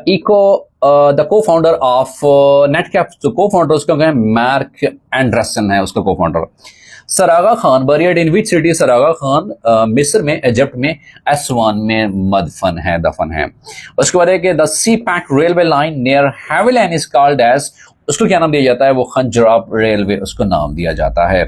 Echo the को founder of नेटकैप, जो को फाउंडर उसका क्या है, मार्क एंडरसन है उसका को फाउंडर। सरागा खान बरियड इन विच सिटी, सरागा खान मिस्र में, इजिप्ट में, एस्वान में मदफन है, दफन है। उसके बाद है कि the CPEC railway line near Havelian is called as, उसको क्या नाम दिया जाता है, वो खंजराब रेलवे उसको नाम दिया जाता है।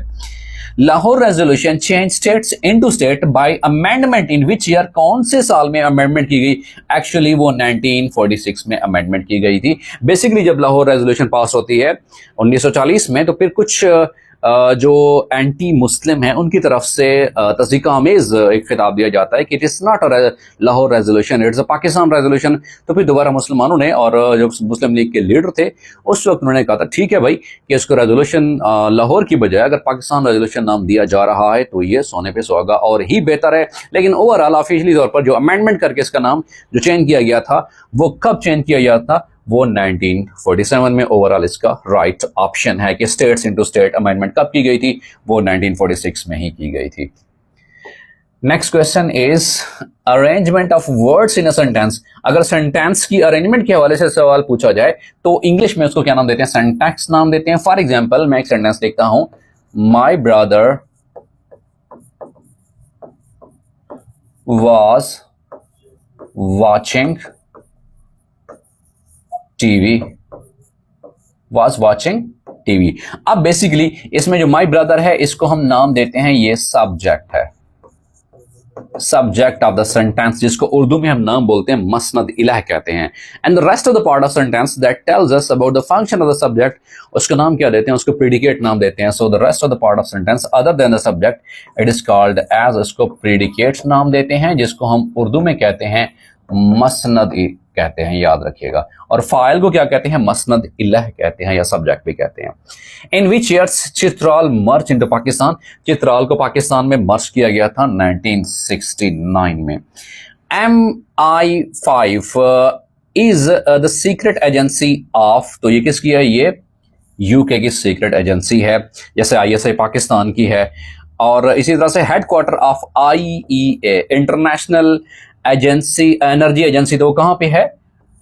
Lahore resolution change states into state by amendment in which year, कौन से साल में अमेंडमेंट की गई? एक्चुअली वो 1946 में अमेंडमेंट की गई थी। बेसिकली जब लाहौर रेजोल्यूशन पास होती है 1940 में, तो फिर कुछ जो एंटी मुस्लिम हैं उनकी तरफ से तस्दीक आमेज एक खिताब दिया जाता है कि it is not a Lahore resolution, it's a Pakistan resolution. तो फिर दोबारा मुसलमानों ने और जो मुस्लिम लीग के लीडर थे उस वक्त उन्होंने कहा था ठीक है भाई कि इसको रेजोल्यूशन लाहौर की बजाय अगर पाकिस्तान रेजोल्यूशन नाम दिया जा रहा है तो ये सोने पे सुहागा और ही बेहतर है। लेकिन ओवरऑल ऑफिशियली तौर पर जो अमेंडमेंट करके इसका नाम जो चेंज किया गया था वो कब चेंज किया गया था? वो 1947 में। ओवरऑल इसका राइट ऑप्शन है कि स्टेट्स इनटू स्टेट अमेंडमेंट कब की गई थी? वो 1946 में ही की गई थी। Next question is arrangement of words in a sentence. अगर सेंटेंस की अरेंजमेंट के हवाले से सवाल पूछा जाए तो इंग्लिश में उसको क्या नाम देते हैं? सिंटैक्स नाम देते हैं। फॉर एग्जाम्पल मैं एक सेंटेंस देखता हूं, my brother was watching TV, was watching TV. अब बेसिकली इसमें जो माई ब्रदर है इसको हम नाम देते हैं, ये सब्जेक्ट है, सब्जेक्ट ऑफ द सेंटेंस, जिसको उर्दू में हम नाम बोलते हैं मसनद इलाह कहते हैं। And the rest of the part of sentence that tells us about the function of the subject, उसका नाम क्या देते हैं? उसको प्रीडिकेट नाम देते हैं। So the rest of the part of sentence other than the subject it is called as, उसको प्रीडिकेट नाम देते हैं, जिसको हम उर्दू में कहते हैं मसनद कहते हैं, याद रखिएगा। और फाइल को क्या कहते हैं? मसनद इलाह कहते हैं या सब्जेक्ट भी कहते हैं। In which years Chitral merge into Pakistan, Chitral को पाकिस्तान में मर्ज किया गया था 1969 में। MI5 is the secret agency of, तो ये किसकी है? ये यूके की सीक्रेट एजेंसी है, जैसे ISI पाकिस्तान की है। और इसी तरह से headquarter of IEA international agency, energy agency, तो वो कहां पे है?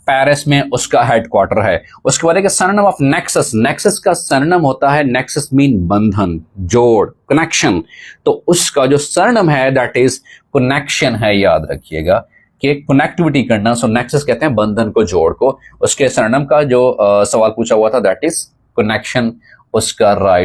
पेरिस में उसका हेडक्वार्टर है। उसके बाद एक सरनेम ऑफ नेक्सस, नेक्सस का सरनेम होता है, नेक्सस मीन बंधन, जोड़, कनेक्शन। तो उसका जो सरनेम है दैट इज कनेक्शन है, याद रखिएगा कि कनेक्टिविटी करना। सो नेक्सस कहते हैं बंधन को, जोड़ को। उसके सरनेम का जो सवाल पूछा हुआ था दैट इज कनेक्शन, उसका राइट